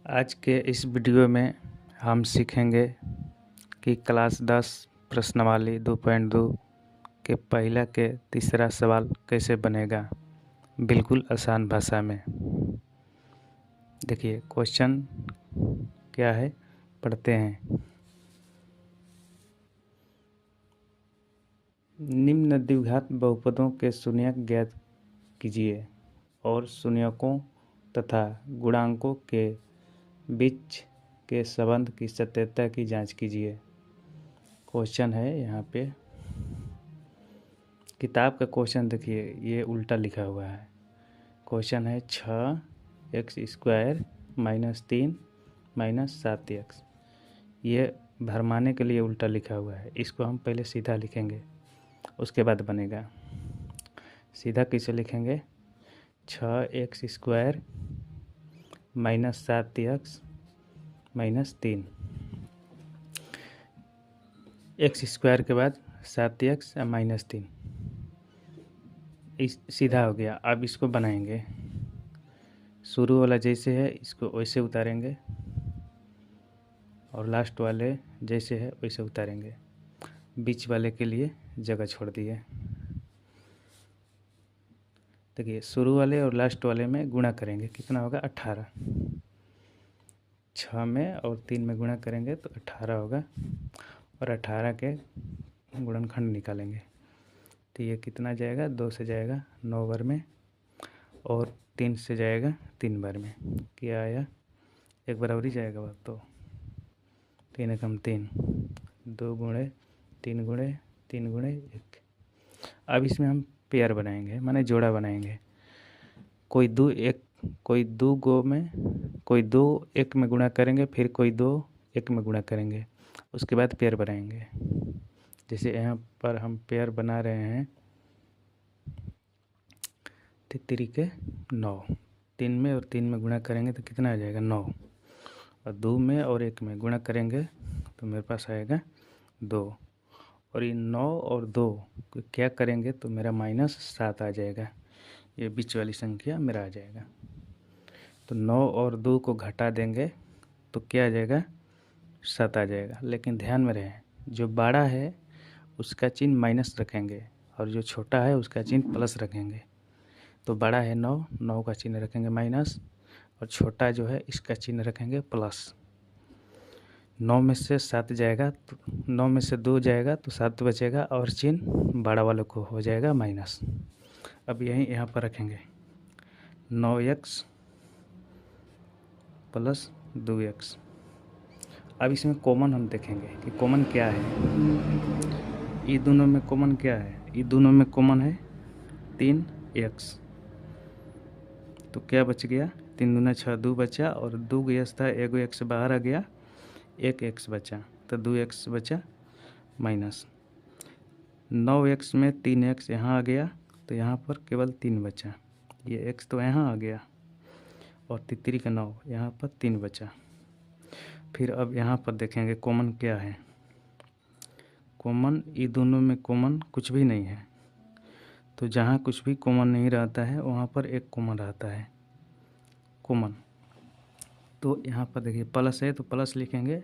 आज के इस वीडियो में हम सीखेंगे कि क्लास 10 प्रश्नावली 2.2 के पहला के तीसरा सवाल कैसे बनेगा, बिल्कुल आसान भाषा में। देखिए क्वेश्चन क्या है, पढ़ते हैं। निम्न द्विघात बहुपदों के शून्यक ज्ञात कीजिए और शून्यकों तथा गुणांकों के बीच के संबंध की सत्यता की जांच कीजिए। क्वेश्चन है यहाँ पे, किताब का क्वेश्चन देखिए ये उल्टा लिखा हुआ है। क्वेश्चन है 6x² - 3 - 7x। ये भरमाने के लिए उल्टा लिखा हुआ है। इसको हम पहले सीधा लिखेंगे, उसके बाद बनेगा। सीधा कैसे लिखेंगे? 6x² - 7x - 3। x² के बाद 7x - 3, इस सीधा हो गया। अब इसको बनाएंगे। शुरू वाला जैसे है इसको वैसे उतारेंगे और लास्ट वाले जैसे है वैसे उतारेंगे। बीच वाले के लिए जगह छोड़ दिए। देखिए शुरू वाले और लास्ट वाले में गुणा करेंगे, कितना होगा? 18। 6 में और 3 में गुणा करेंगे तो 18 होगा और 18 के गुणनखंड निकालेंगे तो ये कितना जाएगा? 2 से जाएगा 9 बार में और 3 से जाएगा 3 बार में। क्या आया? एक बराबरी जाएगा वह तो 3 एकम 3, 2 गुणे 3 गुणे 3 गुणे 1। अब इसमें हम पेयर बनाएंगे, माने जोड़ा बनाएंगे। कोई दो एक में गुणा करेंगे, फिर कोई 2 एक में गुणा करेंगे, उसके बाद पेयर बनाएंगे। जैसे यहाँ पर हम पेयर बना रहे हैं 3 के 9, 3 में और 3 में गुणा करेंगे तो कितना आ जाएगा? 9। और 2 में और 1 में गुणा करेंगे तो मेरे पास आएगा 2। और ये 9 और 2 को क्या करेंगे तो मेरा -7 आ जाएगा। ये बीच वाली संख्या मेरा आ जाएगा। तो 9 और 2 को घटा देंगे तो क्या आ जाएगा? 7 आ जाएगा। लेकिन ध्यान में रहे, जो बड़ा है उसका चिन्ह माइनस रखेंगे और जो छोटा है उसका चिन्ह प्लस रखेंगे। तो बड़ा है 9, 9 का चिन्ह रखेंगे माइनस, और छोटा जो है इसका चिन्ह रखेंगे प्लस। 9 में से 7 जाएगा तो 9 में से 2 जाएगा तो 7 बचेगा और चिन्ह बड़ा वालों को हो जाएगा माइनस। अब यहीं यहाँ पर रखेंगे 9x + 2x। अब इसमें कॉमन हम देखेंगे कि कॉमन क्या है। ये दोनों में कॉमन क्या है? ये दोनों में कॉमन है 3x। तो क्या बच गया? 3 दूना 6, 2 बचा और 2 गैस था, 1 x बाहर आ गया, 1 x बचा तो 2x बचा माइनस। 9x में 3x यहाँ आ गया तो यहाँ पर केवल 3 बचा। ये x तो यहाँ आ गया और 3 का 9 यहाँ पर 3 बचा। फिर अब यहाँ पर देखेंगे कॉमन क्या है। कॉमन, ये दोनों में कॉमन कुछ भी नहीं है। तो जहाँ कुछ भी कॉमन नहीं रहता है वहाँ पर एक कॉमन रहता है, कॉमन। तो यहाँ पर देखिए प्लस है तो प्लस लिखेंगे,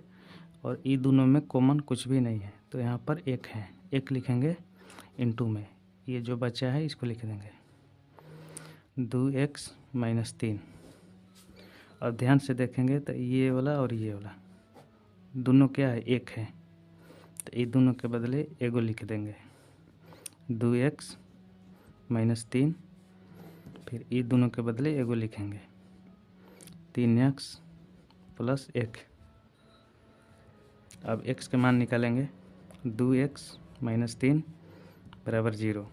और ये दोनों में कॉमन कुछ भी नहीं है तो यहाँ पर 1 है, 1 लिखेंगे इनटू में। ये जो बचा है इसको लिख देंगे 2x - 3। और ध्यान से देखेंगे तो ये वाला और ये वाला दोनों क्या है? 1 है, तो ये दोनों के बदले एगो लिख देंगे 2x - 3। फिर ये दोनों के बदले एगो लिखेंगे 3x + 1। अब x के मान निकालेंगे। 2x - 3 = 0,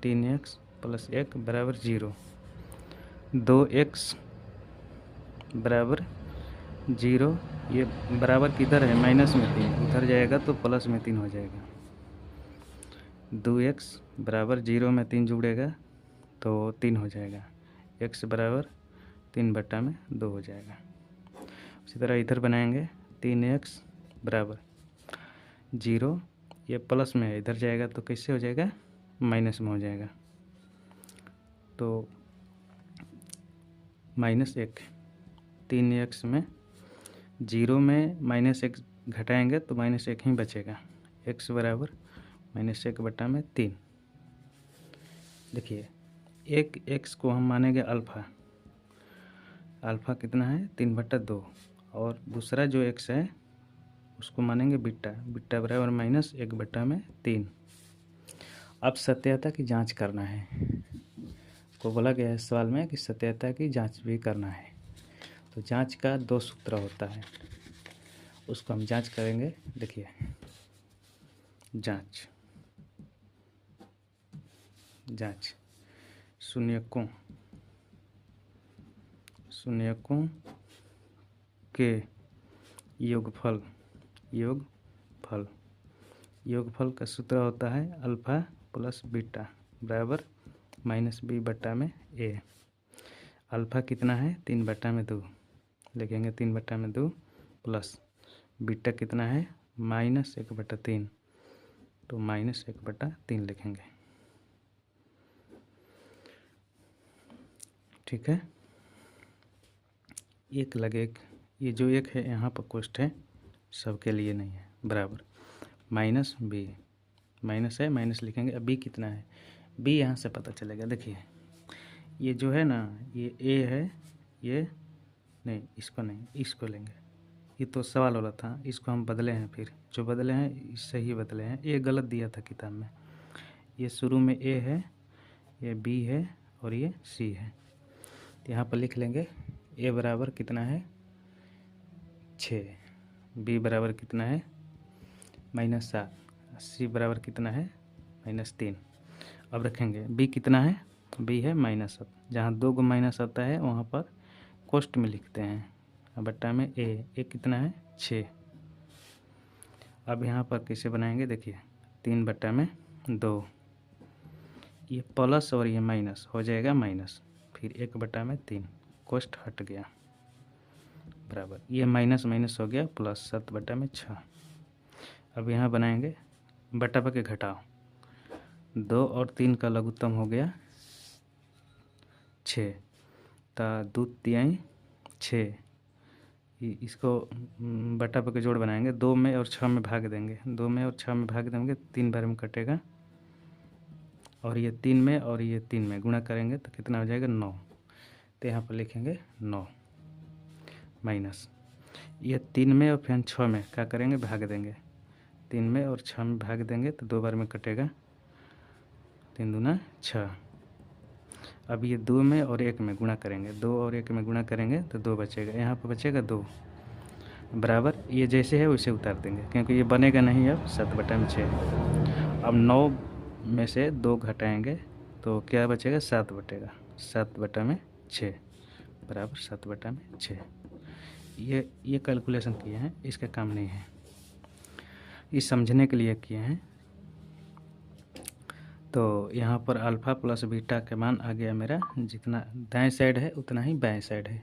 3x + 1 = 0, 2x = 0। ये बराबर किधर है? माइनस में 3, उधर जाएगा तो प्लस में 3 हो जाएगा। 2x = 0 में 3 जुड़ेगा तो 3 हो जाएगा। x = 3/2 हो जाएगा। उसी तरह इधर बनाएंगे 3x = 0, ये प्लस में है, इधर जाएगा तो कैसे हो जाएगा? माइनस में हो जाएगा। तो -1 3x में 0 में -1 घटाएंगे तो -1 ही बचेगा। x बराबर -1 बटा में 3। देखिए एक x को हम मानेंगे अल्फ़ा। अल्फ़ा कितना है 3/2, और दूसरा जो x है उसको मानेंगे बीटा। बीटा बराबर -1 बटा में 3। अब सत्यता की जांच करना है। को बोला गया है सवाल में कि सत्यता की जांच भी करना है। तो जांच का 2 सूत्र होता है, उसको हम जांच करेंगे। देखिए जांच शून्यकों के योगफल का सूत्र होता है अल्फ़ा प्लस बीटा बराबर -b बटा में a। अल्फ़ा कितना है 3/2, लिखेंगे 3/2 प्लस बीटा कितना है -1/3, तो -1/3 लिखेंगे। ठीक है, एक लगे एक, ये जो एक है यहाँ पर कोष्ठ है, सबके लिए नहीं है, बराबर -b, माइनस है माइनस लिखेंगे। अब b कितना है, b यहाँ से पता चलेगा। देखिए ये जो है ना, ये a है, ये नहीं, इसको नहीं, इसको लेंगे। ये तो सवाल वाला था, इसको हम बदले हैं, फिर जो बदले हैं इससे ही बदले हैं। a गलत दिया था किताब में। ये शुरू में a है, ये b है और ये c है। तो यहाँ पर लिख लेंगे a बराबर कितना है 6, b बराबर कितना है -7, c बराबर कितना है -3। अब रखेंगे b कितना है, b है -7। जहाँ 2 को माइनस आता है वहाँ पर कोष्ठ में लिखते हैं बट्टा में a कितना है 6। अब यहाँ पर कैसे बनाएंगे, देखिए 3/2, ये प्लस और ये माइनस हो जाएगा माइनस, फिर 1/3, कोष्ठ हट गया, बराबर ये माइनस माइनस हो गया प्लस 7/6। अब यहाँ बनाएंगे बटा के घटाओ, 2 और 3 का लघुत्तम हो गया 6, ता 2 तिहाई 6। इसको बटा के जोड़ बनाएंगे, 2 में और 6 में भाग देंगे, 2 में और 6 में भाग देंगे, 3 बार में कटेगा, और ये 3 में और ये 3 में गुणा करेंगे तो कितना हो जाएगा 9। तो यहाँ पर लिखेंगे 9 माइनस ये 3 में और फिर 6 में क्या करेंगे, भाग देंगे, 3 में और 6 में भाग देंगे तो 2 बार में कटेगा, 3 दूना 6। अब ये 2 में और 1 में गुणा करेंगे, 2 और 1 में गुणा करेंगे तो 2 बचेगा, यहाँ पर बचेगा 2, बराबर ये जैसे है वैसे उतार देंगे क्योंकि ये बनेगा नहीं अब 7/6। अब 9 में से 2 घटाएंगे तो क्या बचेगा 7 बचेगा, 7/6 बराबर 7/6। ये कैलकुलेशन किए हैं, इसका काम नहीं है, इस समझने के लिए किए हैं। तो यहाँ पर अल्फ़ा प्लस बीटा का मान आ गया मेरा, जितना दाएं साइड है उतना ही बाएं साइड है।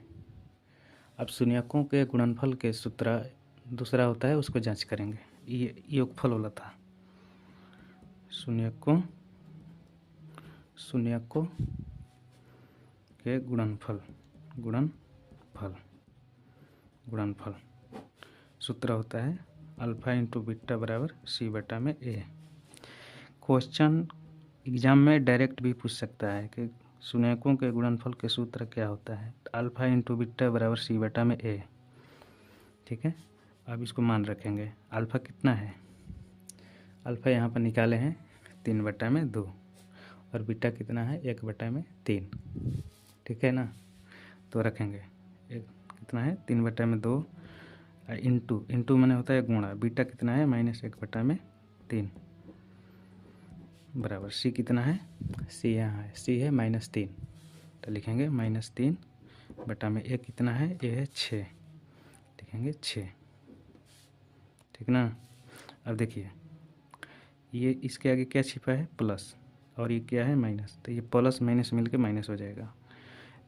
अब शून्यकों के गुणनफल के सूत्र दूसरा होता है, उसको जांच करेंगे। ये योगफल वाला था, शून्यकों के गुणनफल सूत्र होता है अल्फ़ा इंटू बीटा बराबर c बटा में a। क्वेश्चन एग्जाम में डायरेक्ट भी पूछ सकता है कि शून्यकों के गुणनफल के सूत्र क्या होता है, अल्फ़ा इंटू बीटा बराबर c बटा में a। ठीक है, अब इसको मान रखेंगे। अल्फ़ा कितना है, अल्फ़ा यहाँ पर निकाले हैं 3/2, और बीटा कितना है 1/3। ठीक है ना, तो रखेंगे एक कितना है 3/2 इंटू मैंने होता है गुणा, बीटा कितना है -1/3 बराबर c कितना है, c यहाँ है, c है -3, तो लिखेंगे -3 a कितना है, a है 6, लिखेंगे 6। ठीक ना। अब देखिए ये इसके आगे क्या छिपा है प्लस, और ये क्या है माइनस, तो ये प्लस माइनस मिलके माइनस हो जाएगा।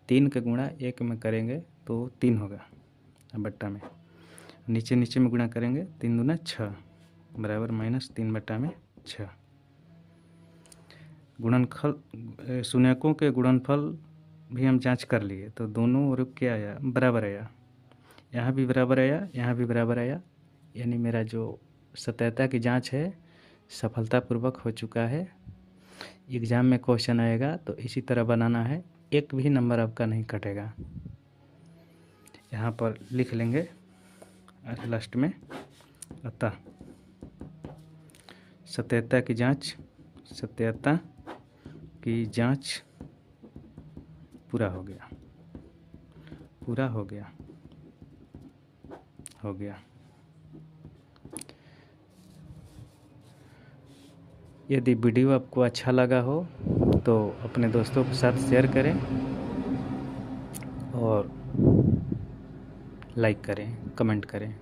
3 का गुणा 1 में करेंगे तो 3 होगा, बट्टा में नीचे में गुणा करेंगे 3 दूना 6 बराबर -3/6। शून्यकों के गुणनफल भी हम जांच कर लिए तो दोनों और क्या आया, बराबर आया। यहाँ भी बराबर आया, यहाँ भी बराबर आया, यानी मेरा जो सत्यता की जांच है सफलतापूर्वक हो चुका है। एग्ज़ाम में क्वेश्चन आएगा तो इसी तरह बनाना है, एक भी नंबर आपका नहीं कटेगा। यहाँ पर लिख लेंगे लास्ट में, अतः सत्यता की जांच पूरा हो गया, पूरा हो गया, हो गया। यदि वीडियो आपको अच्छा लगा हो तो अपने दोस्तों के साथ शेयर करें और लाइक करें, कमेंट करें।